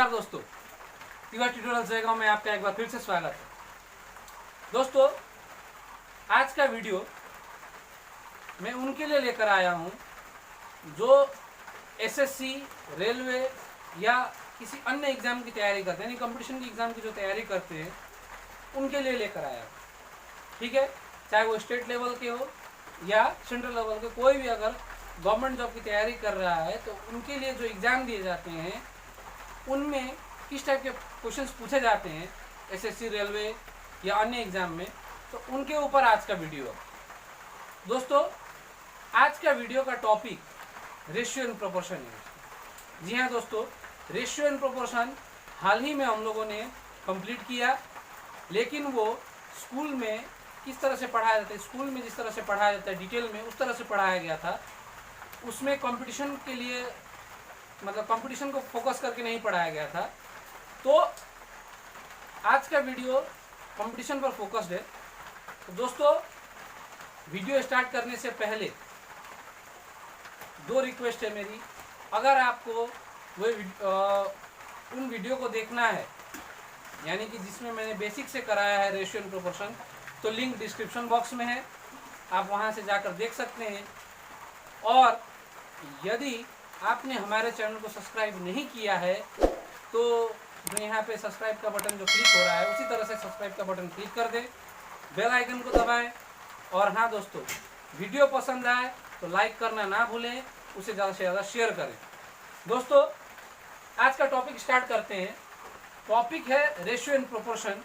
नमस्कार दोस्तों, तिवारी ट्यूटोरियल जयगांव में आपका एक बार फिर से स्वागत है। दोस्तों, आज का वीडियो मैं उनके लिए लेकर आया हूं जो एसएससी, रेलवे या किसी अन्य एग्जाम की तैयारी करते हैं, यानी कंपटीशन की एग्जाम की जो तैयारी करते हैं उनके लिए लेकर आया हूं। ठीक है, चाहे वो स्टेट लेवल के हो या सेंट्रल लेवल के, कोई भी अगर गवर्नमेंट जॉब की तैयारी कर रहा है तो उनके लिए जो एग्ज़ाम दिए जाते हैं उनमें किस टाइप के क्वेश्चंस पूछे जाते हैं एसएससी, रेलवे या अन्य एग्ज़ाम में, तो उनके ऊपर आज का वीडियो है। दोस्तों, आज का वीडियो का टॉपिक रेशियो एंड प्रोपोर्शन है। जी हाँ दोस्तों, रेशियो एंड प्रोपोर्शन हाल ही में हम लोगों ने कंप्लीट किया, लेकिन वो स्कूल में किस तरह से पढ़ाया जाता है, स्कूल में जिस तरह से पढ़ाया जाता है डिटेल में, उस तरह से पढ़ाया गया था। उसमें कंपटीशन के लिए, मतलब कंपटीशन को फोकस करके नहीं पढ़ाया गया था। तो आज का वीडियो कंपटीशन पर फोकस्ड है। तो दोस्तों, वीडियो स्टार्ट करने से पहले दो रिक्वेस्ट है मेरी। अगर आपको उन वीडियो को देखना है, यानी कि जिसमें मैंने बेसिक से कराया है रेशियो एंड प्रोपोर्शन, तो लिंक डिस्क्रिप्शन बॉक्स में है, आप वहां से जाकर देख सकते हैं। और यदि आपने हमारे चैनल को सब्सक्राइब नहीं किया है तो जो यहाँ पे सब्सक्राइब का बटन जो क्लिक हो रहा है, उसी तरह से सब्सक्राइब का बटन क्लिक कर दें, बेल आइकन को दबाएं। और हाँ दोस्तों, वीडियो पसंद आए तो लाइक करना ना भूलें, उसे ज़्यादा से ज़्यादा शेयर करें। दोस्तों, आज का टॉपिक स्टार्ट करते हैं। टॉपिक है रेशियो एंड प्रोपोर्शन,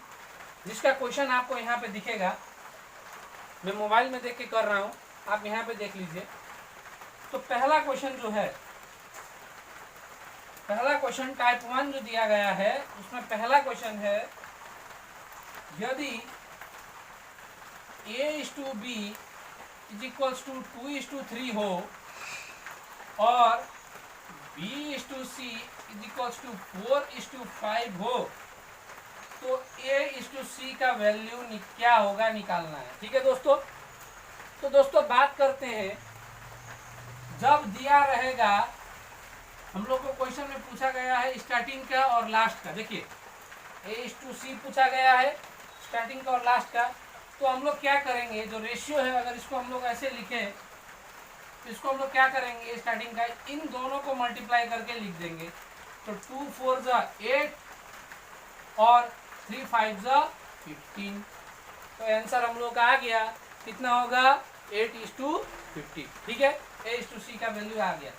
जिसका क्वेश्चन आपको यहाँ पे दिखेगा। मैं मोबाइल में देख के कर रहा हूँ, आप यहाँ पे देख लीजिए। तो पहला क्वेश्चन जो है, पहला क्वेश्चन टाइप 1 जो दिया गया है, उसमें पहला क्वेश्चन है, यदि A/B = 2:3 हो और B/C = 4:5 हो तो A/C का वैल्यू क्या होगा, निकालना है। ठीक है दोस्तों। तो दोस्तों, बात करते हैं, जब दिया रहेगा, हम लोग को क्वेश्चन में पूछा गया है स्टार्टिंग का और लास्ट का। देखिए, A/C पूछा गया है स्टार्टिंग का और लास्ट का। तो हम लोग क्या करेंगे, जो रेशियो है, अगर इसको हम लोग ऐसे लिखें तो इसको हम लोग क्या करेंगे, स्टार्टिंग का इन दोनों को मल्टीप्लाई करके लिख देंगे। तो 2 4 = 8 और 3 5 = 15। तो आंसर हम लोग का आ गया, कितना होगा, 8:50। ठीक है, A/C का वैल्यू आ गया।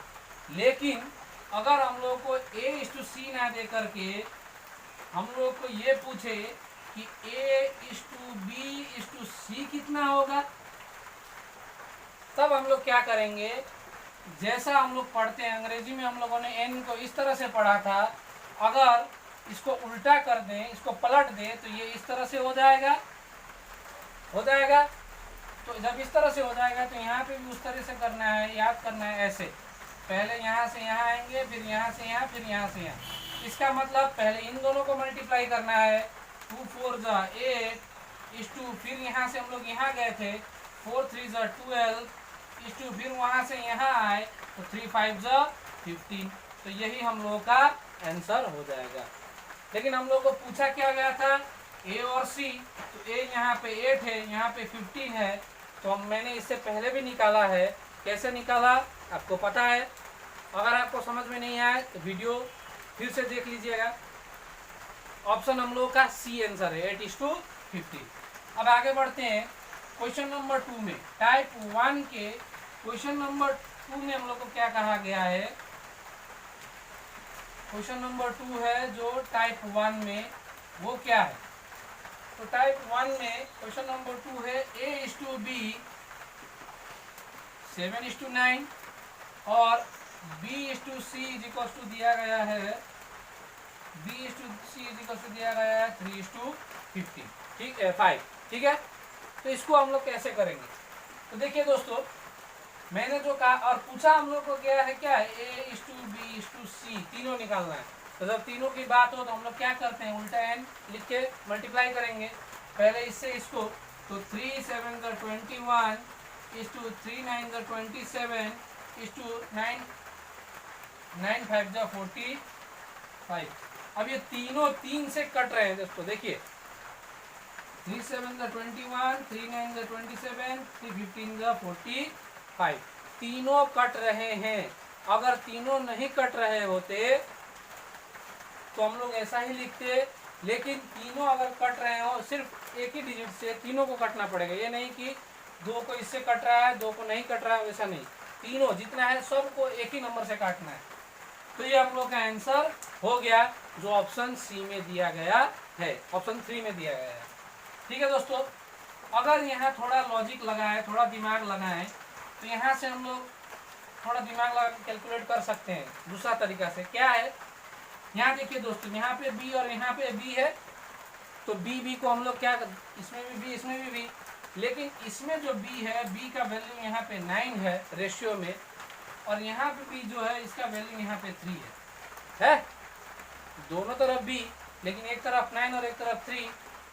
लेकिन अगर हम लोग को A/C ना दे करके हम लोग को ये पूछे कि A/B/C कितना होगा, तब हम लोग क्या करेंगे, जैसा हम लोग पढ़ते हैं अंग्रेजी में, हम लोगों ने n को इस तरह से पढ़ा था। अगर इसको उल्टा कर दें, इसको पलट दें, तो ये इस तरह से हो जाएगा, तो जब इस तरह से हो जाएगा तो यहाँ पे भी उस तरह से करना है, याद करना है ऐसे। पहले यहाँ से यहाँ आएंगे, फिर यहाँ से यहाँ, फिर यहाँ से यहाँ। इसका मतलब पहले इन दोनों को मल्टीप्लाई करना है। 2 4 = 8 फिर यहाँ से हम लोग यहाँ गए थे, 4 3 = 12 फिर वहाँ से यहाँ आए तो 3 5 = 15। तो यही हम लोगों का आंसर हो जाएगा। लेकिन हम लोग को पूछा क्या गया था, A और C। तो A यहाँ पे 8 है, यहाँ पे 15 है। तो मैंने इससे पहले भी निकाला है। कैसे निकाला आपको पता है। अगर आपको समझ में नहीं आया तो वीडियो फिर से देख लीजिएगा। ऑप्शन हम लोग का सी आंसर है, 8:50। अब आगे बढ़ते हैं क्वेश्चन नंबर 2 में। टाइप 1 के क्वेश्चन नंबर 2 में हम लोग को क्या कहा गया है, क्वेश्चन नंबर 2 है जो टाइप 1 में, वो क्या है। तो टाइप 1 में क्वेश्चन नंबर 2 है, A/B 7:9 और B/C दिया गया है, B/C दिया गया है 3:50। ठीक है, 5। ठीक है, तो इसको हम लोग कैसे करेंगे। तो देखिए दोस्तों, मैंने जो कहा और पूछा हम लोग को क्या है, A/B/C तीनों निकालना है। तो जब तीनों की बात हो तो हम लोग क्या करते हैं, उल्टा n लिख के मल्टीप्लाई करेंगे। पहले इससे इसको, तो 3 7 = 21 3 9 = 27 9 5 = 45। अब ये तीनों 3 से कट रहे हैं दोस्तों, देखिए 3 7 21, 3 9 27, 3 15 45, तीनों कट रहे हैं। अगर तीनों नहीं कट रहे होते तो हम लोग ऐसा ही लिखते, लेकिन तीनों अगर कट रहे हो सिर्फ एक ही डिजिट से तीनों को कटना पड़ेगा। ये नहीं कि 2 को इससे कट रहा है 2 को नहीं कट रहा है, वैसा नहीं, तीनों जितना है सबको एक ही नंबर से काटना है। तो ये हम लोग का आंसर हो गया जो ऑप्शन सी में दिया गया है, ऑप्शन 3 में दिया गया है। ठीक है दोस्तों, अगर यहाँ थोड़ा लॉजिक लगाए, थोड़ा दिमाग लगाएं, तो यहाँ से हम लोग थोड़ा दिमाग लगा कैलकुलेट कर सकते हैं दूसरा तरीका से। क्या है, यहाँ देखिए दोस्तों, यहाँ पे बी और यहाँ पे बी है, तो बी को हम लोग क्या, इसमें भी बी इसमें भी बी, लेकिन इसमें जो बी है, बी का वैल्यू यहाँ पे 9 है रेशियो में, और यहाँ पे बी जो है इसका वैल्यू यहाँ पे 3 है। दोनों तरफ बी, लेकिन एक तरफ 9 और एक तरफ 3,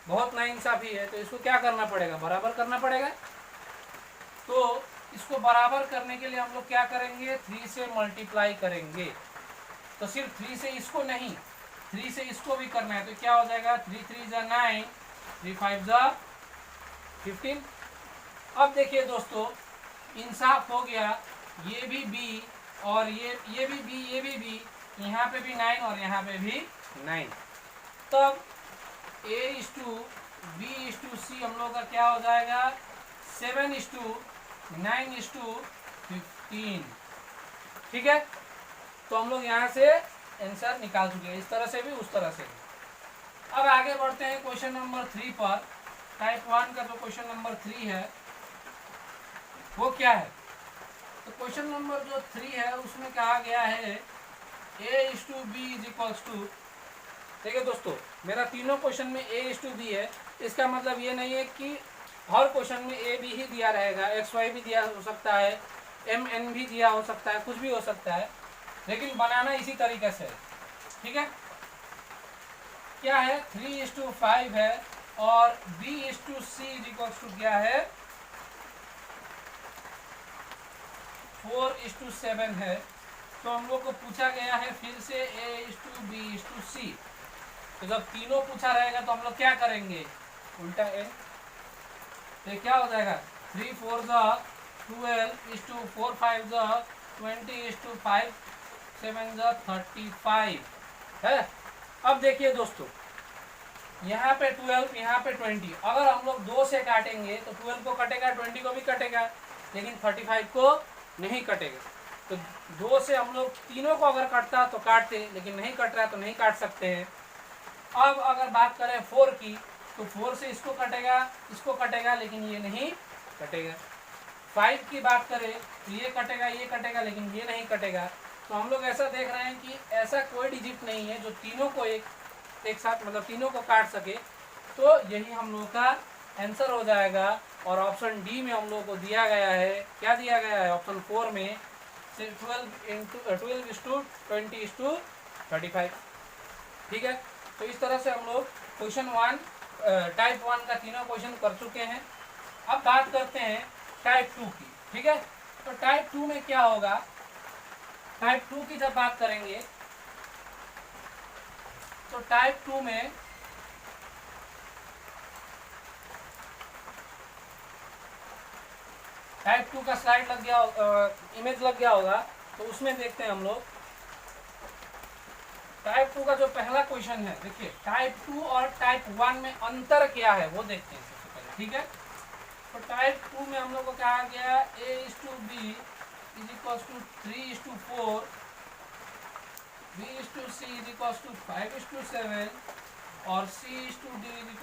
बहुत नाइंसाफी है। तो इसको क्या करना पड़ेगा, बराबर करना पड़ेगा। तो इसको बराबर करने के लिए हम लोग क्या करेंगे, 3 से मल्टीप्लाई करेंगे। तो सिर्फ 3 से इसको नहीं, 3 से इसको भी करना है। तो क्या हो जाएगा, 3 3 जा 9, 3 5 जा 15। अब देखिए दोस्तों, इंसाफ हो गया, ये भी बी और ये भी बी, ये भी बी, यहाँ पे भी 9 और यहाँ पे भी 9। तब A/B/C हम लोग का क्या हो जाएगा, 7:9:15। ठीक है, तो हम लोग यहाँ से आंसर निकाल चुके हैं, इस तरह से भी उस तरह से भी। अब आगे बढ़ते हैं क्वेश्चन नंबर 3 पर। टाइप 1 का जो क्वेश्चन नंबर 3 है वो क्या है, तो क्वेश्चन नंबर जो 3 है उसमें कहा गया है A/B देखिए दोस्तों, मेरा तीनों क्वेश्चन में A/B है। इसका मतलब ये नहीं है कि हर क्वेश्चन में A B ही दिया रहेगा, XY भी दिया हो सकता है, MN भी दिया हो सकता है, कुछ भी हो सकता है, लेकिन बनाना इसी तरीके से। ठीक है, क्या है, 3:5 है, और B/C क्या है, 4:7 है। तो हम लोग को पूछा गया है फिर से A/B/C। तो जब तीनों पूछा रहेगा तो हम लोग क्या करेंगे, उल्टा n। तो क्या हो जाएगा, 3 4 12 4 5 20 5 7 35 है। अब देखिए दोस्तों, यहाँ पे 12, यहाँ पे 20, अगर हम लोग 2 से काटेंगे तो 12 को कटेगा, 20 को भी कटेगा, लेकिन 35 को नहीं कटेगा। तो 2 से हम लोग तीनों को अगर कटता तो काटते, लेकिन नहीं कट रहा तो नहीं काट सकते हैं। अब अगर बात करें 4 की, तो 4 से इसको कटेगा, लेकिन ये नहीं कटेगा। 5 की बात करें तो ये कटेगा, लेकिन ये नहीं कटेगा। तो हम लोग ऐसा देख रहे हैं कि ऐसा कोई डिजिट नहीं है जो तीनों को एक साथ, मतलब तीनों को काट सके। तो यही हम लोग का आंसर हो जाएगा। और ऑप्शन डी में हम लोग को दिया गया है, क्या दिया गया है, ऑप्शन 4 में 12:20:35। ठीक है, तो इस तरह से हम लोग क्वेश्चन 1 टाइप 1 का तीनों क्वेश्चन कर चुके हैं। अब बात करते हैं टाइप 2 की। ठीक है, तो टाइप 2 में क्या होगा, टाइप 2 की जब बात करेंगे तो टाइप 2 में टाइप 2 का स्लाइड लग गया, इमेज लग गया होगा, तो उसमें देखते हैं हम लोग। टाइप 2 का जो पहला क्वेश्चन है, देखिए टाइप 2 और टाइप 1 में अंतर क्या है वो देखते हैं सबसे पहले। ठीक है, तो टाइप 2 में हम लोग को कहा गया A/B = 3:4, B/C = 5:7 और C/D =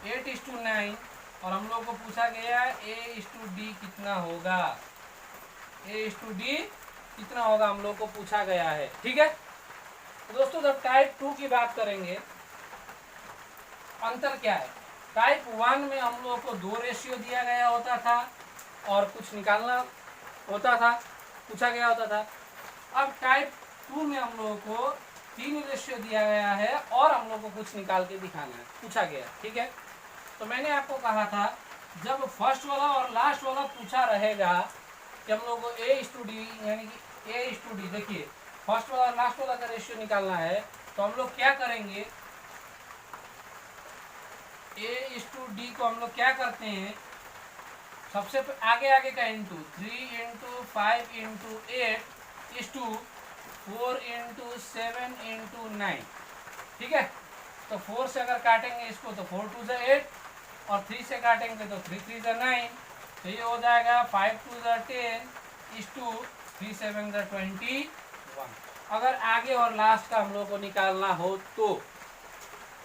8:9। और हम लोग को पूछा गया A/D कितना होगा, A/D कितना होगा हम लोग को पूछा गया है। ठीक है, तो दोस्तों जब टाइप 2 की बात करेंगे, अंतर क्या है, टाइप 1 में हम लोग को 2 रेशियो दिया गया होता था और कुछ निकालना होता था, पूछा गया होता था। अब टाइप 2 में हम लोगों को 3 रेशियो दिया गया है और हम लोग को कुछ निकाल के दिखाना है, पूछा गया। ठीक है, तो मैंने आपको कहा था जब फर्स्ट वाला और लास्ट वाला पूछा रहेगा कि हम लोग को A/D यानी कि A/D, देखिए फर्स्ट वाला और लास्ट वाला का रेशियो निकालना है, तो हम लोग क्या करेंगे, A/D को हम लोग क्या करते हैं, सबसे आगे आगे का into 3 into 5 into 8 is to 4 into 7 into 9। ठीक है, तो 4 से अगर काटेंगे इसको तो 4 2 ज़ा 8 और 3 से काटेंगे तो 3 3 ज़ा 9, तो ये हो जाएगा 5 2 ज़ा 10 इज टू 3 7 ज़ा 21। अगर आगे और लास्ट का हम लोग को निकालना हो तो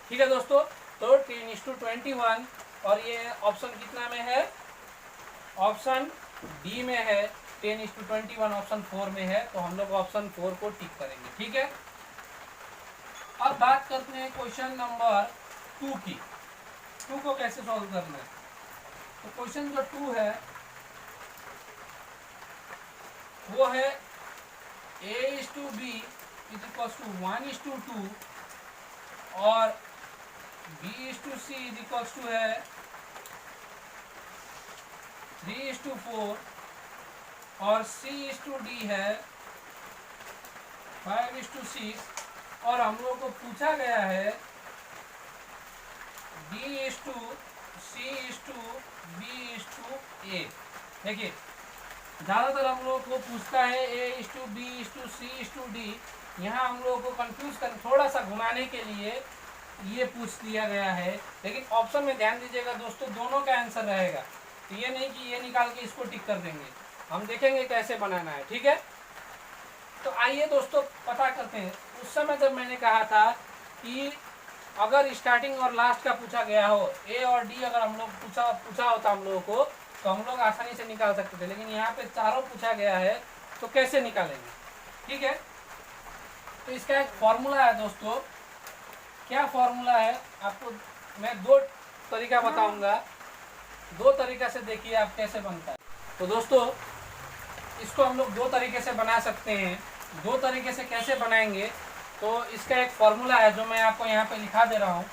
ठीक है दोस्तों, तो 10 इज टू 21 और ये ऑप्शन कितना में है, ऑप्शन डी में है। 10 इज टू 21 ऑप्शन 4 में है, तो हम लोग ऑप्शन 4 को टिक करेंगे। ठीक है, अब बात करते हैं क्वेश्चन नंबर 2 की। 2 को कैसे सॉल्व करना है, तो क्वेश्चन जो 2 है वो है A/B इज इक्वल टू 1:2 और B/C इज इक्वल टू है 3:4 और C/D है 5:6 और हम लोग को पूछा गया है B/C/B/A। देखिए ज़्यादातर हम लोग को पूछता है A/B/C/D, यहाँ हम लोग को कंफ्यूज कर थोड़ा सा घुमाने के लिए ये पूछ दिया गया है, लेकिन ऑप्शन में ध्यान दीजिएगा दोस्तों, दोनों का आंसर रहेगा। तो ये नहीं कि ये निकाल के इसको टिक कर देंगे, हम देखेंगे कैसे बनाना है। ठीक है, तो आइए दोस्तों पता करते हैं। उस समय जब मैंने कहा था कि अगर स्टार्टिंग और लास्ट का पूछा गया हो, A और D अगर हम लोग पूछा होता हम लोगों को, तो हम लोग आसानी से निकाल सकते थे, लेकिन यहाँ पे चारों पूछा गया है तो कैसे निकालेंगे। ठीक है, तो इसका एक फॉर्मूला है दोस्तों। क्या फॉर्मूला है, आपको मैं 2 तरीका बताऊंगा, 2 तरीका से देखिए आप कैसे बनता है। तो दोस्तों इसको हम लोग 2 तरीके से बना सकते हैं। 2 तरीके से कैसे बनाएंगे, तो इसका एक फॉर्मूला है जो मैं आपको यहाँ पे लिखा दे रहा हूँ,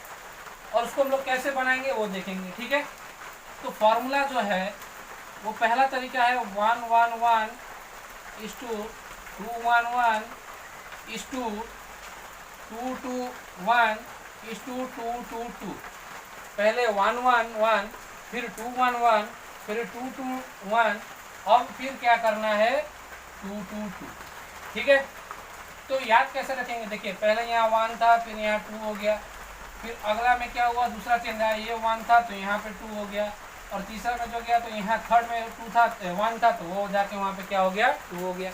और उसको हम लोग कैसे बनाएंगे वो देखेंगे। ठीक है, तो फॉर्मूला जो है वो पहला तरीका है 1 1 1 is to 2 1 1 is to 2 2 1 is to 2 2 2। पहले 1 1 1 फिर 2 1 1 फिर 2 2 1, अब फिर क्या करना है 2 2 2। ठीक है, तो याद कैसे रखेंगे, देखिए पहले यहाँ 1 था, फिर यहाँ 2 हो गया, फिर अगला में क्या हुआ, दूसरा चेंज आया, ये 1 था तो यहाँ पे 2 हो गया, और तीसरा में जो गया तो यहाँ थर्ड में 2 था 1 था तो वो जाके वहाँ पे क्या हो गया 2 हो गया।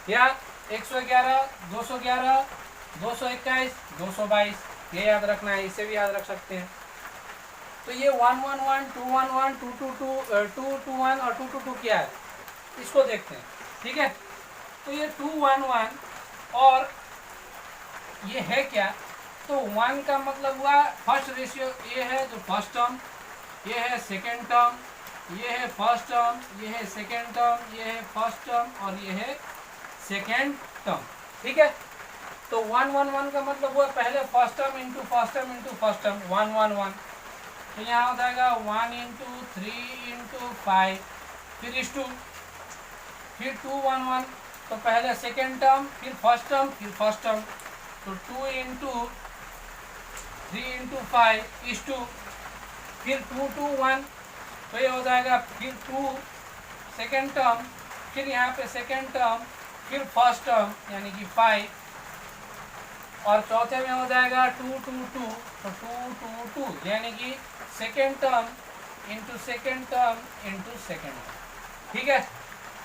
या 111 211 221 222, ये याद रखना है, इसे भी याद रख सकते हैं। तो ये 1 1 1 2 1 1 2 2 2 2 2 1 और 2 2 2 क्या है, इसको देखते हैं। ठीक है, तो ये 2 1 1 और ये है क्या, तो 1 का मतलब हुआ फर्स्ट रेशियो, ये है जो फर्स्ट टर्म, ये है सेकेंड टर्म, ये है फर्स्ट टर्म, ये है सेकेंड टर्म, ये है फर्स्ट टर्म और ये है सेकेंड टर्म। ठीक है, तो 1 1 1 का मतलब हुआ पहले first term into first term into first term 1 1 1, तो यहाँ हो जाएगा 1 इंटू 3 इंटू 5 फिर इस 2, फिर 2 1 1, तो पहले सेकेंड टर्म फिर फर्स्ट टर्म फिर फर्स्ट टर्म, तो 2 इंटू 3 इंटू 5 इस 2, फिर 2 2 1, तो ये हो जाएगा फिर 2 सेकेंड टर्म, फिर यहाँ पे सेकेंड टर्म फिर फर्स्ट टर्म यानी कि 5, और चौथे में हो जाएगा 2 2 2, तो 2 2 2 यानी कि second term into second term into second term. ठीक है,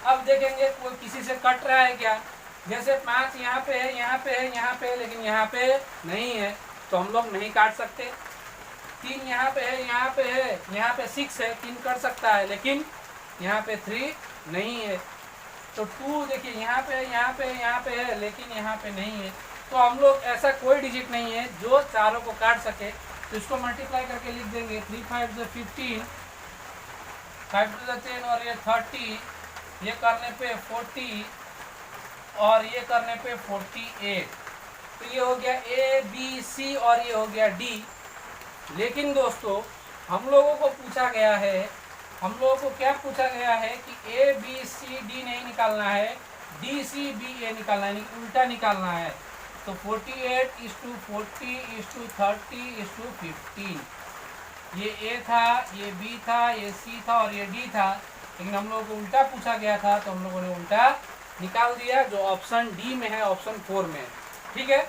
अब देखेंगे कोई किसी से कट रहा है क्या, जैसे 5 यहाँ पे है, यहाँ पे है, यहाँ पे है, लेकिन यहाँ पे नहीं है तो हम लोग नहीं काट सकते। 3 यहाँ पे है, यहाँ पे है, यहाँ पे 6 है, 3 कट सकता है, लेकिन यहाँ पे 3 नहीं है। तो 2 देखिए यहाँ पे है, यहाँ पे है, यहाँ पे है, लेकिन यहाँ पे नहीं है। तो हम लोग ऐसा कोई डिजिट नहीं है जो चारों को काट सके, तो इसको मल्टीप्लाई करके लिख देंगे 3 5 15 5 2 10 और ये 30, ये करने पे 40 और ये करने पे 48, तो ये हो गया A B C और ये हो गया D। लेकिन दोस्तों हम लोगों को पूछा गया है, हम लोगों को क्या पूछा गया है कि A B C D नहीं निकालना है, D C B A निकालना है, उल्टा निकालना है। तो 48:40:30:15। ये ए था, ये बी था, ये सी था और ये डी था, लेकिन हम लोगों को उल्टा पूछा गया था तो हम लोगों ने उल्टा निकाल दिया, जो ऑप्शन डी में है, ऑप्शन 4 में है। ठीक है।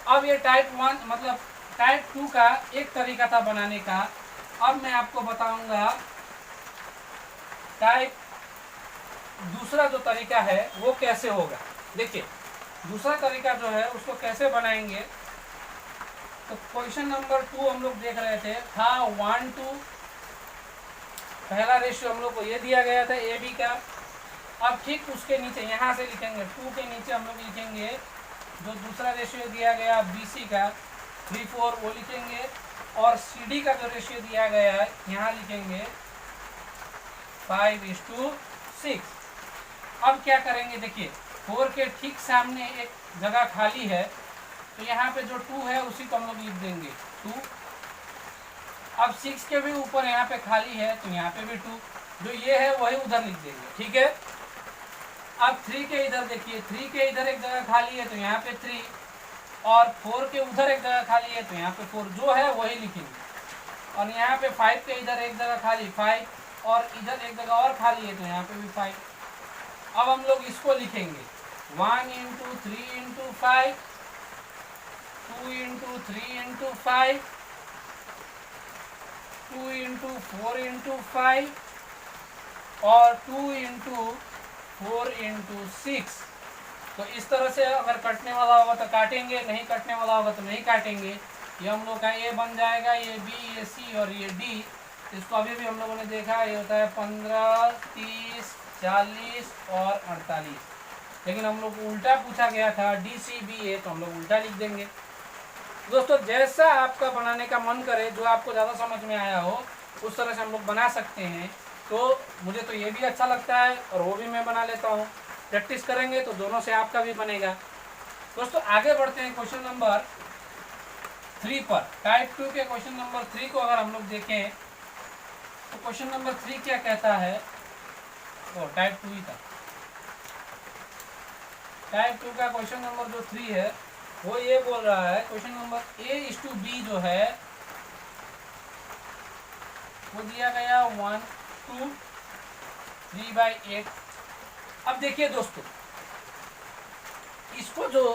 अब ये टाइप 1 मतलब टाइप 2 का एक तरीका था बनाने का। अब मैं आपको बताऊंगा टाइप दूसरा जो तरीका है वो कैसे होगा। देखिए दूसरा तरीका जो है उसको कैसे बनाएंगे। तो क्वेश्चन नंबर 2 हम लोग देख रहे थे, था 1:2, पहला रेशियो हम लोग को ये दिया गया था ए बी का। अब ठीक उसके नीचे यहाँ से लिखेंगे 2 के नीचे हम लोग लिखेंगे जो दूसरा रेशियो दिया गया बी सी का 3:4 वो लिखेंगे, और सी डी का जो रेशियो दिया गया है यहाँ लिखेंगे 5:6। अब क्या करेंगे, देखिए 4 के ठीक सामने एक जगह खाली है, तो यहाँ पे जो 2 है उसी को हम लोग लिख देंगे 2। अब 6 के भी ऊपर यहाँ पे खाली है तो यहाँ पे भी 2, जो ये है वही उधर लिख देंगे। ठीक है। अब 3 के इधर देखिए, 3 के इधर एक जगह खाली है तो यहाँ पे 3, और 4 के उधर एक जगह खाली है तो यहाँ पे 4, जो है वही लिखेंगे। और यहाँ पे 5 के इधर एक जगह खाली 5, और इधर एक जगह और खाली है तो यहाँ पे भी 5। अब हम लोग इसको लिखेंगे 1 × 3 × 5, 2 × 3 × 5, 2 × 4 × 5 और 2 × 4 × 6। तो इस तरह से अगर कटने वाला होगा तो काटेंगे, नहीं कटने वाला होगा तो नहीं काटेंगे। ये हम लोग का ए बन जाएगा, ये बी, ये सी और ये डी। इसको अभी भी हम लोगों ने देखा, ये होता है 15, 30, 40 और 48, लेकिन हम लोग को उल्टा पूछा गया था डी सी बी ए, तो हम लोग उल्टा लिख देंगे। दोस्तों जैसा आपका बनाने का मन करे, जो आपको ज़्यादा समझ में आया हो उस तरह से हम लोग बना सकते हैं। तो मुझे तो ये भी अच्छा लगता है और वो भी मैं बना लेता हूँ। प्रैक्टिस करेंगे तो दोनों से आपका भी बनेगा। दोस्तों आगे बढ़ते हैं क्वेश्चन नंबर 3 पर। टाइप 2 के क्वेश्चन नंबर 3 को अगर हम लोग देखें तो क्वेश्चन नंबर 3 क्या कहता है, वो टाइप 2 ही था। टाइप 2 का क्वेश्चन नंबर जो 3 है वो ये बोल रहा है, क्वेश्चन नंबर A:B जो है वो दिया गया 1, 2, 3/8। अब देखिए दोस्तों, इसको जो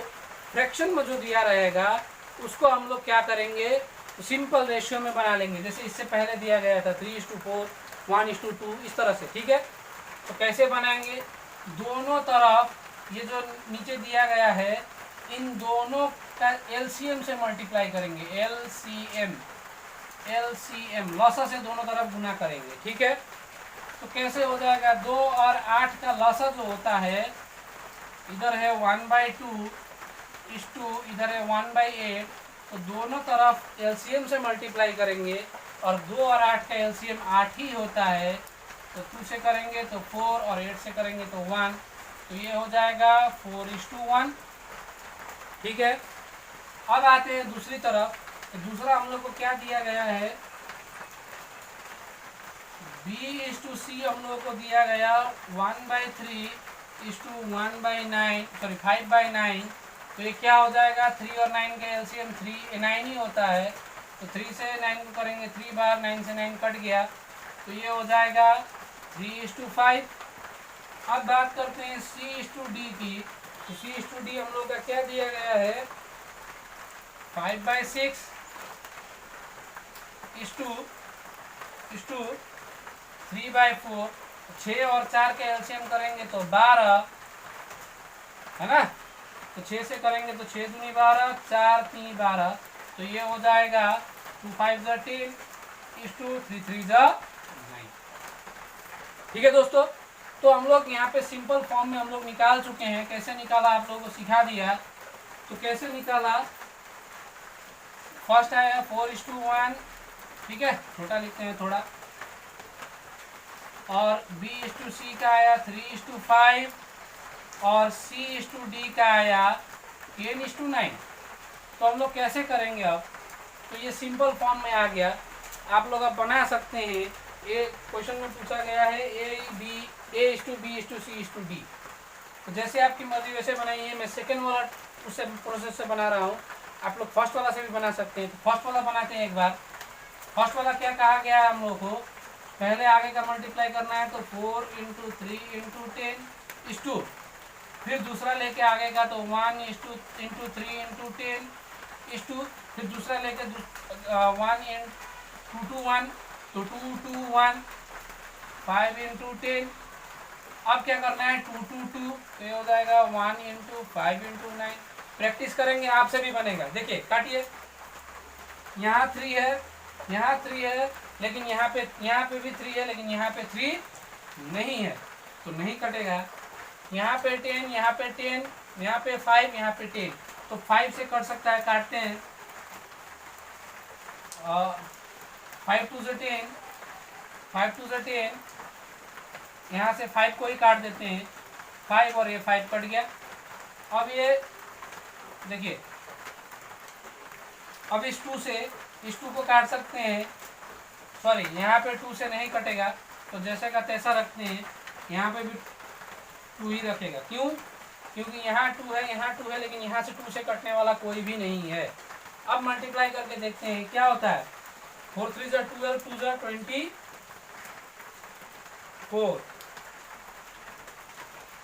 फ्रैक्शन में जो दिया रहेगा उसको हम लोग क्या करेंगे, तो सिंपल रेशियो में बना लेंगे, जैसे इससे पहले दिया गया था 3:4, 1:2, इस तरह से। ठीक है। तो कैसे बनाएंगे, दोनों तरफ ये जो नीचे दिया गया है इन दोनों का एलसीएम से मल्टीप्लाई करेंगे, एलसीएम लसा से दोनों तरफ गुना करेंगे। ठीक है। तो कैसे हो जाएगा, 2 और 8 का लसा जो होता है, इधर है 1/2 इधर है 1/8, तो दोनों तरफ एलसीएम से मल्टीप्लाई करेंगे, और 2 और 8 का एलसीएम 8 ही होता है, तो 2 से करेंगे तो 4 और 8 से करेंगे तो 1, तो ये हो जाएगा 4:1। ठीक है। अब आते हैं दूसरी तरफ। तो दूसरा हम लोग को क्या दिया गया है, B:C हम लोग को दिया गया 5/9। तो ये क्या हो जाएगा, 3 और 9 का एलसीएम 9 ही होता है, तो 3 से 9 को करेंगे 3 बार, 9 से 9 कट गया, तो ये हो जाएगा 3:5। अब बात करते हैं C:D की। तो C:D हम लोग का क्या दिया गया है, 5/6 3/4। 6 और 4 के एलसीएम करेंगे तो 12 है ना, तो 6 से करेंगे तो 6 दूनी 12, 4 3 12, तो ये हो जाएगा 2 5 10 3 3 9। ठीक है दोस्तों, तो हम लोग यहाँ पे सिंपल फॉर्म में हम लोग निकाल चुके हैं। कैसे निकाला आप लोगों को सिखा दिया। तो कैसे निकाला, फर्स्ट आया 4:1, ठीक है, छोटा लिखते हैं थोड़ा, और B:C का आया 3:5, और C:D का आया 10:9। तो हम लोग कैसे करेंगे अब, तो ये सिंपल फॉर्म में आ गया। आप लोग अब बना सकते हैं। ये क्वेश्चन में पूछा गया है A:B, A:B:C:D। तो जैसे आपकी मर्जी वैसे बनाइए। मैं सेकेंड वाला उससे प्रोसेस से बना रहा हूँ। आप लोग फर्स्ट वाला से भी बना सकते हैं। तो फर्स्ट वाला बनाते हैं एक बार। फर्स्ट वाला क्या कहा गया है हम लोग को, पहले आगे का मल्टीप्लाई करना है तो 4 इंटू 3 इंटू 10 इस टू, फिर दूसरा लेके आगे का तो 1 इंटू 3 इंटू 10 इस टू, फिर दूसरा लेके 1 टू टू 1 तो 2 टू 1 5 इंटू 10। अब क्या करना है 2 टू 2 तो ये हो जाएगा 1 इंटू 5 इंटू 9। प्रैक्टिस करेंगे आपसे भी बनेगा। देखिए काटिए, यहाँ 3 है, यहाँ 3 है, लेकिन यहाँ पे भी 3 है, लेकिन यहाँ पे 3 नहीं है तो नहीं कटेगा। यहाँ पे 10, यहाँ पे 10, यहाँ पे 5, यहाँ पे 10, तो 5 से कट सकता है। काटते हैं 5 टू 10, 5 टू 10, यहाँ से 5 को ही काट देते हैं, 5 और ये 5 कट गया। अब ये देखिए, अब इस 2 से इस 2 को काट सकते हैं, सॉरी यहाँ पे 2 से नहीं कटेगा तो जैसे का तैसा रखते हैं, यहाँ पे भी 2 ही रखेगा। क्यों? क्योंकि यहाँ 2 है, यहाँ 2 है, लेकिन यहाँ से 2 से कटने वाला कोई भी नहीं है। अब मल्टीप्लाई करके देखते हैं क्या होता है। 4 3 जा 12, 2 जा 24।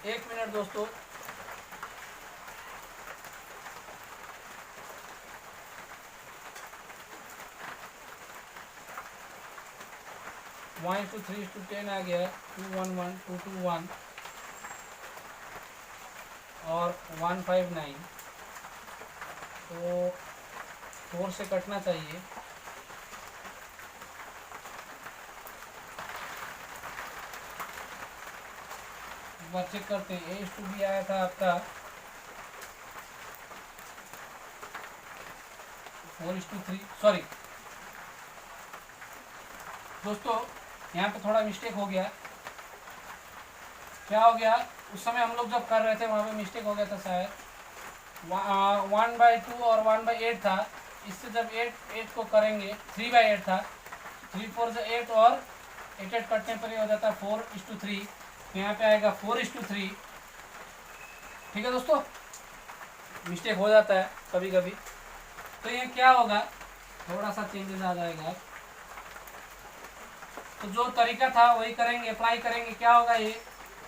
एक मिनट दोस्तों, वन टू 3 टू 10 आ गया, 2 1 1 2 2 1 और 1 5 9, तो 4 से कटना चाहिए। एक बार चेक करते हैं। A टू भी आया था आपका 4:3, सॉरी दोस्तों यहाँ पे थोड़ा मिस्टेक हो गया। क्या हो गया, उस समय हम लोग जब कर रहे थे वहाँ पे मिस्टेक हो गया था शायद। 1/2 और 1/8 था। इससे जब 8 को करेंगे, 3/8 था, 3 4 8 और 8 कटने पर ये हो जाता है 4:3। तो यहाँ पे आएगा 4:3। ठीक है दोस्तों, मिस्टेक हो जाता है कभी कभी। तो ये क्या होगा, थोड़ा सा चेंजेस आ जाएगा। तो जो तरीका था वही करेंगे, अप्लाई करेंगे। क्या होगा ये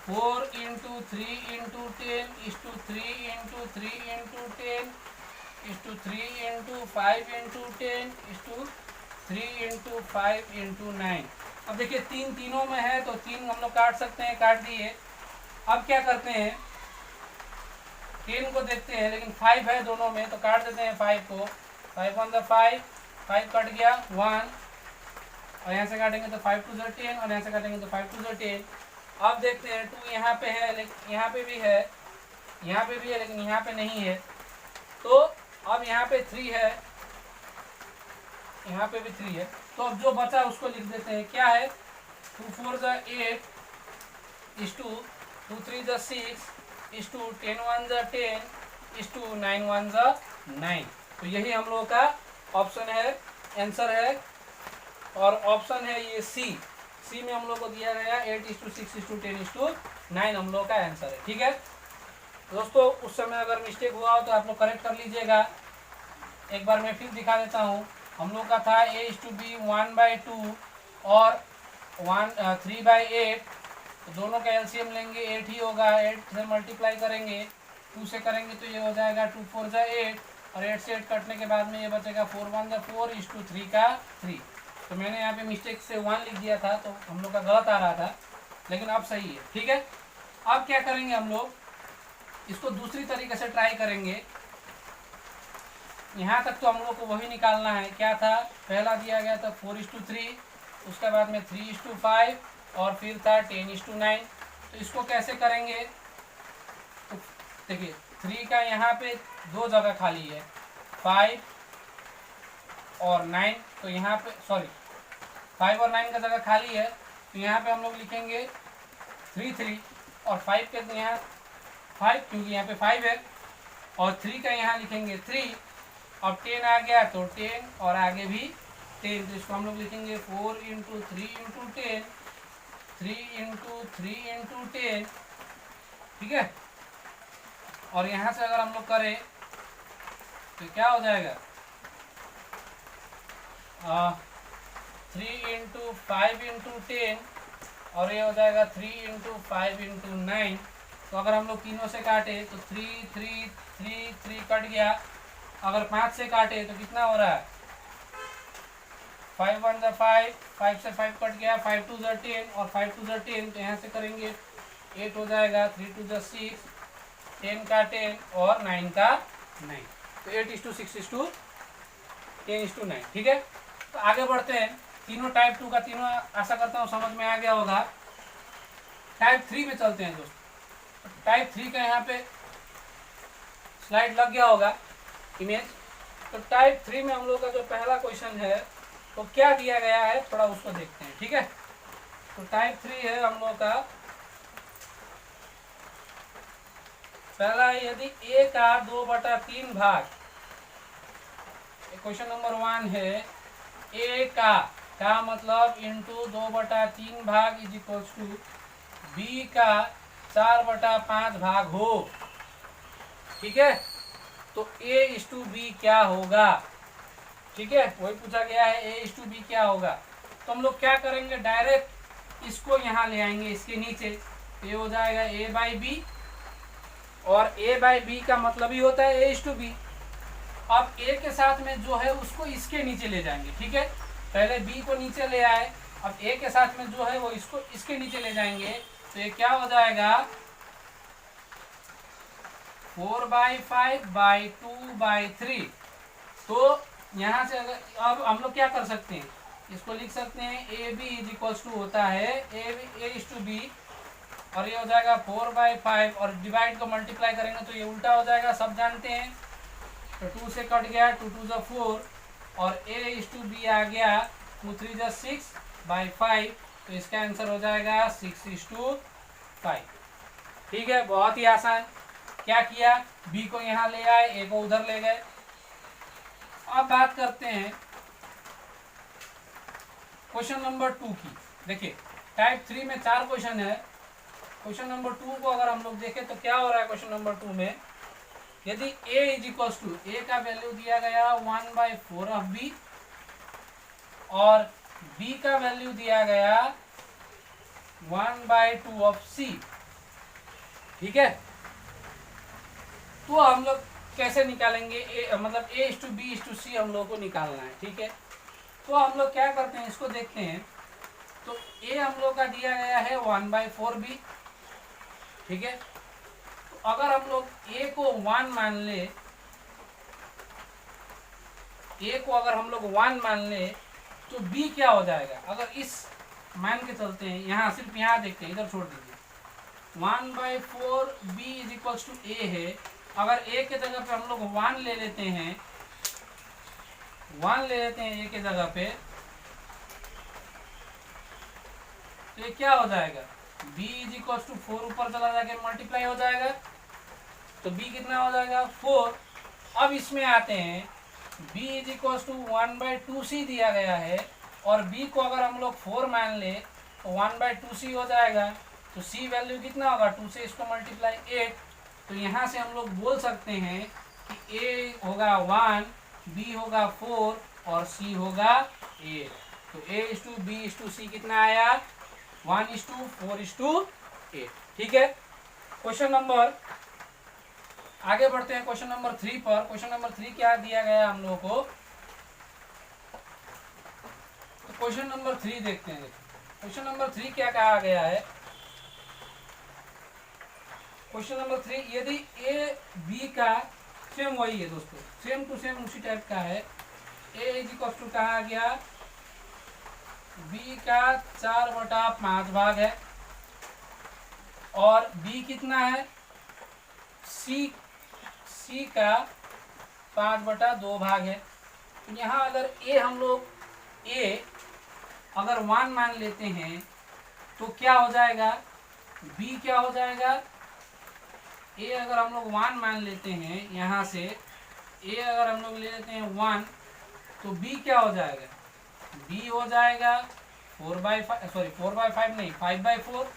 4 इंटू 3 इंटू 10 इस टू 3 इंटू 3 इंटू 10 इस टू 3 इंटू 5 इंटू 10 इस टू 3 इंटू 5 इंटू 9। अब देखिए तीनों में है तो 3 हम लोग काट सकते हैं, काट दिए। अब क्या करते हैं, 10 को देखते हैं, लेकिन 5 है दोनों में तो काट देते हैं 5 को। 5 1 5, 5 कट गया 1, और यहाँ से काटेंगे तो 5 2 10, और यहाँ से काटेंगे तो 5 2 10। अब देखते हैं 2 यहाँ पे है, लेकिन यहाँ पे भी है, यहाँ पे भी है, लेकिन यहाँ पे नहीं है। तो अब यहाँ पे 3 है, यहाँ पे भी 3 है, तो अब जो बचा उसको लिख देते हैं। क्या है 2 4 जा 8 इस टू 2 3 जा 6 इस टू 10 1 जा 10 इस टू 9 1 जा 9। तो यही हम लोगों का ऑप्शन है, आंसर है। और ऑप्शन है ये सी में हम लोग को दिया गया 8:6:10:9 हम लोग का आंसर है। ठीक है दोस्तों, उस समय अगर मिस्टेक हुआ हो तो आप लोग करेक्ट कर लीजिएगा। एक बार मैं फिर दिखा देता हूँ। हम लोग का था A:B 1/2 और 3/8, तो दोनों का एलसीएम लेंगे 8 ही होगा। 8 से मल्टीप्लाई करेंगे, 2 से करेंगे तो ये हो जाएगा 2 4 जा 8, और 8 से 8 कटने के बाद में ये बचेगा 4 1 जा 4 इस टू 3 का 3। तो मैंने यहाँ पे मिस्टेक से 1 लिख दिया था, तो हम लोग का गलत आ रहा था, लेकिन अब सही है। ठीक है, अब क्या करेंगे, हम लोग इसको दूसरी तरीके से ट्राई करेंगे। यहाँ तक तो हम लोग को वही निकालना है। क्या था, पहला दिया गया था 4:3, उसके बाद में 3:5, और फिर था 10:9। तो इसको कैसे करेंगे, तो देखिए 3 का यहाँ पे 2 जगह खाली है, 5 और 9, तो यहाँ पे सॉरी 5 और 9 का जगह खाली है, तो यहाँ पे हम लोग लिखेंगे 3 3, और 5 के यहाँ 5, क्योंकि यहाँ पे 5 है, और 3 का यहाँ लिखेंगे 3। अब 10 आ गया तो 10, और आगे भी 10, तो इसको हम लोग लिखेंगे 4 इंटू 3 इंटू 10, 3 इंटू 3 इंटू 10। ठीक है, और यहाँ से अगर हम लोग करें तो क्या हो जाएगा 3 इंटू 5 इंटू 10 और ये हो जाएगा 3 इंटू 5 इंटू 9। तो अगर हम लोग तीनों से काटे तो 3 3 3 3 कट गया। अगर 5 से काटे तो कितना हो रहा है 5 1 ज़ा 5, 5 से 5 कट गया, 5 2 ज़ा 10 और 5 2 ज़ा 10 तो यहाँ से करेंगे 8 हो जाएगा, 3 2 ज़ा 6, 10 का 10 और 9 का 9। तो 8:6:10:9। ठीक है, तो आगे बढ़ते हैं। तीनों टाइप 2 का तीनों आशा करता हूँ समझ में आ गया होगा। टाइप 3 में चलते हैं दोस्तों। टाइप 3 का यहाँ पे स्लाइड लग गया होगा इमेज। तो टाइप 3 में हम लोग का जो पहला क्वेश्चन है तो क्या दिया गया है थोड़ा उसको देखते हैं। ठीक है, तो टाइप 3 है हम लोग का पहला है, यदि a का 2/3 भाग, क्वेश्चन नंबर 1 है, a का मतलब इंटू 2/3 भाग इज इक्वल्स टू b का 4/5 भाग हो। ठीक है, तो a:b क्या होगा। ठीक है, वही पूछा गया है a:b क्या होगा। तो हम लोग क्या करेंगे, डायरेक्ट इसको यहाँ ले आएंगे इसके नीचे। ये हो जाएगा a/b और a/b का मतलब ही होता है a:b। अब a के साथ में जो है उसको इसके नीचे ले जाएंगे। ठीक है, पहले b को नीचे ले आए, अब a के साथ में जो है वो इसको इसके नीचे ले जाएंगे। तो ये क्या हो जाएगा 4/5/2/3। तो यहाँ से अगर अब हम लोग क्या कर सकते हैं, इसको लिख सकते हैं ab इज इक्वल्स टू होता है a:b और ये हो जाएगा 4/5 और डिवाइड को मल्टीप्लाई करेंगे तो ये उल्टा हो जाएगा, सब जानते हैं। तो 2 से कट गया, 2 2 ज़ा 4 और a:b आ गया 2 3 ज़ा 6/5। तो इसका आंसर हो जाएगा 6:5। ठीक है, बहुत ही आसान। क्या किया, b को यहाँ ले आए, a को उधर ले गए। अब बात करते हैं क्वेश्चन नंबर 2 की। देखिए टाइप 3 में 4 क्वेश्चन है। क्वेश्चन नंबर 2 को अगर हम लोग देखें तो क्या हो रहा है क्वेश्चन नंबर 2 में, यदि a is equals to a का वैल्यू दिया गया 1/4 ऑफ b और b का वैल्यू दिया गया 1/2 ऑफ c। ठीक है, तो हम लोग कैसे निकालेंगे मतलब a:b:c हम लोग को निकालना है। ठीक है, तो हम लोग क्या करते हैं इसको देखते हैं। तो a हम लोग का दिया गया है 1/4b। ठीक है, तो अगर हम लोग a को 1 मान ले, a को अगर हम लोग 1 मान ले तो b क्या हो जाएगा। अगर इस मान के चलते हैं, यहाँ सिर्फ यहाँ देखते हैं, इधर छोड़ दीजिए। 1/4b is equals to a है। अगर a के जगह पे हम लोग 1 ले लेते हैं, 1 ले लेते हैं a के जगह पे, तो ये क्या हो जाएगा b इज इक्वल्स टू 4 ऊपर चला जाके मल्टीप्लाई हो जाएगा। तो b कितना हो जाएगा 4। अब इसमें आते हैं, b is equals to 1/2c दिया गया है और b को अगर हम लोग 4 मान ले तो 1/2c हो जाएगा। तो c वैल्यू कितना होगा, 2 से इसको मल्टीप्लाई 8। तो यहाँ से हम लोग बोल सकते हैं कि a होगा 1, b होगा 4 और c होगा 8। तो a:b:c कितना आया 1:4:8। ठीक है, क्वेश्चन नंबर आगे बढ़ते हैं क्वेश्चन नंबर 3 पर। क्वेश्चन नंबर 3 क्या दिया गया हम लोगों को, तो क्वेश्चन नंबर 3 देखते हैं। क्वेश्चन नंबर 3 क्या कहा गया है, क्वेश्चन नंबर 3, यदि a b का सेम वही है दोस्तों, सेम टू सेम उसी टाइप का है। a इज इक्वल टू कहा गया b का 4/5 भाग है और b कितना है c का 5/2 भाग है। यहाँ अगर a हम लोग a अगर 1 मान लेते हैं तो क्या हो जाएगा, b क्या हो जाएगा, a अगर हम लोग 1 मान लेते हैं, यहाँ से a अगर हम लोग ले लेते हैं 1 तो b क्या हो जाएगा, b हो जाएगा 4/5 नहीं 5/4,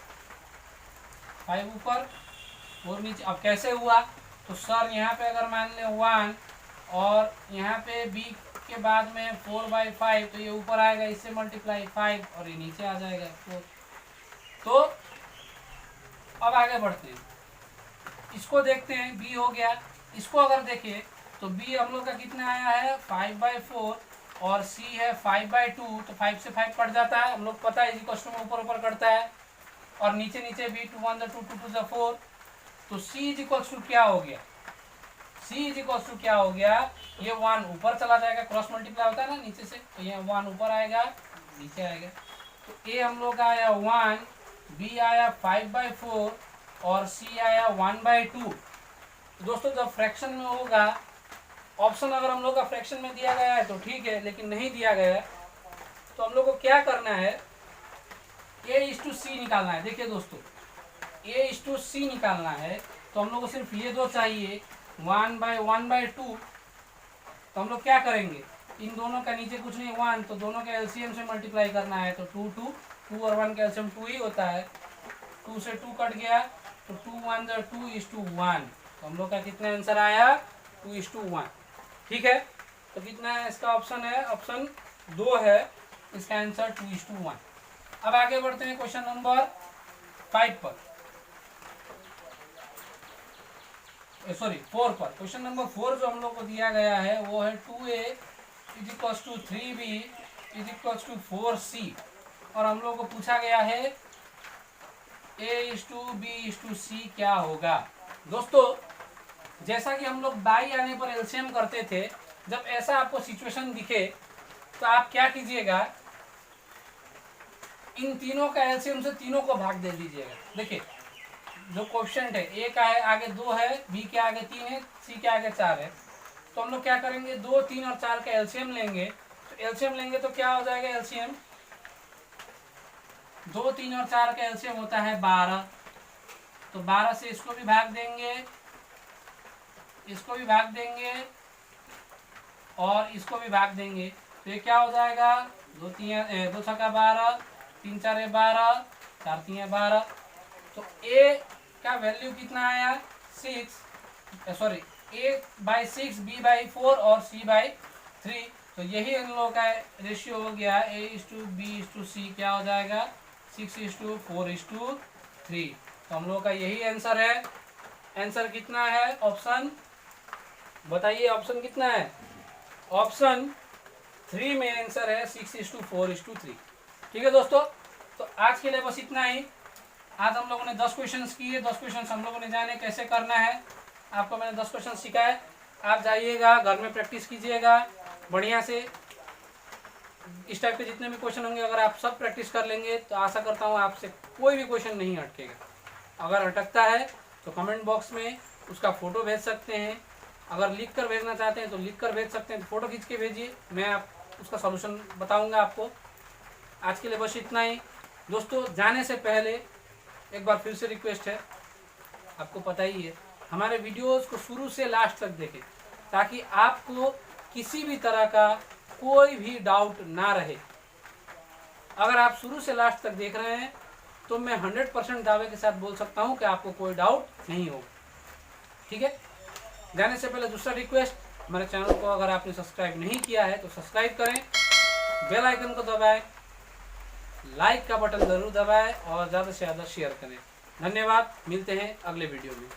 5 ऊपर 4 नीचे। अब कैसे हुआ, तो सर यहाँ पे अगर मान ले 1 और यहाँ पे b के बाद में 4/5, तो ये ऊपर आएगा, इससे मल्टीप्लाई 5 और ये नीचे आ जाएगा 4। तो अब आगे बढ़ते हैं, इसको देखते हैं, b हो गया। इसको अगर देखें तो b हम लोग का कितना आया है 5/4 और c है 5/2, तो 5 से 5 कट जाता है, हम लोग पता है इसी क्वेश्चन में ऊपर ऊपर कटता है, और नीचे नीचे भी 2 1 2 2 2 4, तो c इज इक्वल टू क्या हो गया, c इज इक्वल टू क्या हो गया, ये 1 ऊपर चला जाएगा, क्रॉस मल्टीप्लाई होता है ना नीचे से, तो ये 1 ऊपर आएगा नीचे आएगा, तो a हम लोग का आया 1, b आया 5/4 और c आया 1/2। तो दोस्तों जब फ्रैक्शन में होगा, ऑप्शन अगर हम लोग का फ्रैक्शन में दिया गया है तो ठीक है, लेकिन नहीं दिया गया है तो हम लोग को क्या करना है, a/c निकालना है। देखिए दोस्तों, a/c निकालना है तो हम लोग को सिर्फ ये दो चाहिए, 1/1/2। तो हम लोग क्या करेंगे, इन दोनों का नीचे कुछ नहीं 1, तो दोनों के एलसीएम से मल्टीप्लाई करना है, तो 2 2 और 1 का एलसीएम 2 ही होता है, 2 से 2 कट गया, तो 2 1 2:1। तो हम लोग का कितना आंसर आया 2:1। ठीक है, तो कितना है इसका ऑप्शन है, ऑप्शन 2 है इसका आंसर 2:1। अब आगे बढ़ते हैं क्वेश्चन नंबर 5 पर, सॉरी 4 पर। क्वेश्चन नंबर 4 जो हम लोग को दिया गया है वो है 2a = 3b = 4c, और हम लोग को पूछा गया है a/b/c क्या होगा। दोस्तों जैसा कि हम लोग बाई आने पर एलसीएम करते थे, जब ऐसा आपको सिचुएशन दिखे तो आप क्या कीजिएगा, इन तीनों का एलसीएम से तीनों को भाग दे दीजिएगा। देखिए जो कोएफिशिएंट है, ए का है आगे 2 है, बी के आगे 3 है, सी के आगे 4 है, तो हम लोग क्या करेंगे 2 3 और 4 का एलसीएम लेंगे। तो एलसीएम लेंगे तो क्या हो जाएगा, एलसीएम 2 3 और 4 का एलसीएम होता है 12, तो 12 से इसको भी भाग देंगे, इसको भी भाग देंगे और इसको भी भाग देंगे, तो ये क्या हो जाएगा 2 छक्का 12, 3 4 12, 4 3 12। तो a का वैल्यू कितना आया 6, सॉरी a/6, b/4 और c/3। तो यही इन लोगों का रेशियो हो गया, a/b/c क्या हो जाएगा 6:4:3। तो हम लोगों का यही आंसर है। आंसर कितना है, ऑप्शन बताइए, ऑप्शन कितना है, ऑप्शन 3 में आंसर है 6:4:3। ठीक है दोस्तों, तो आज के लिए बस इतना ही। आज हम लोगों ने 10 क्वेश्चंस किए, 10 क्वेश्चंस हम लोगों ने जाने कैसे करना है, आपको मैंने 10 क्वेश्चन सिखाए। आप जाइएगा घर में प्रैक्टिस कीजिएगा बढ़िया से। इस टाइप के जितने भी क्वेश्चन होंगे अगर आप सब प्रैक्टिस कर लेंगे तो आशा करता हूँ आपसे कोई भी क्वेश्चन नहीं अटकेगा। अगर अटकता है तो कमेंट बॉक्स में उसका फ़ोटो भेज सकते हैं, अगर लिख कर भेजना चाहते हैं तो लिख कर भेज सकते हैं, तो फ़ोटो खींच के भेजिए, मैं आप उसका सॉल्यूशन बताऊँगा आपको। आज के लिए बस इतना ही दोस्तों। जाने से पहले एक बार फिर से रिक्वेस्ट है, आपको पता ही है, हमारे वीडियोस को शुरू से लास्ट तक देखें ताकि आपको किसी भी तरह का कोई भी डाउट ना रहे। अगर आप शुरू से लास्ट तक देख रहे हैं तो मैं 100% दावे के साथ बोल सकता हूं कि आपको कोई डाउट नहीं होगा। ठीक है, जाने से पहले दूसरा रिक्वेस्ट, हमारे चैनल को अगर आपने सब्सक्राइब नहीं किया है तो सब्सक्राइब करें, बेल आइकन को दबाएं, लाइक का बटन ज़रूर दबाएं और ज़्यादा से ज़्यादा शेयर करें। धन्यवाद, मिलते हैं अगले वीडियो में।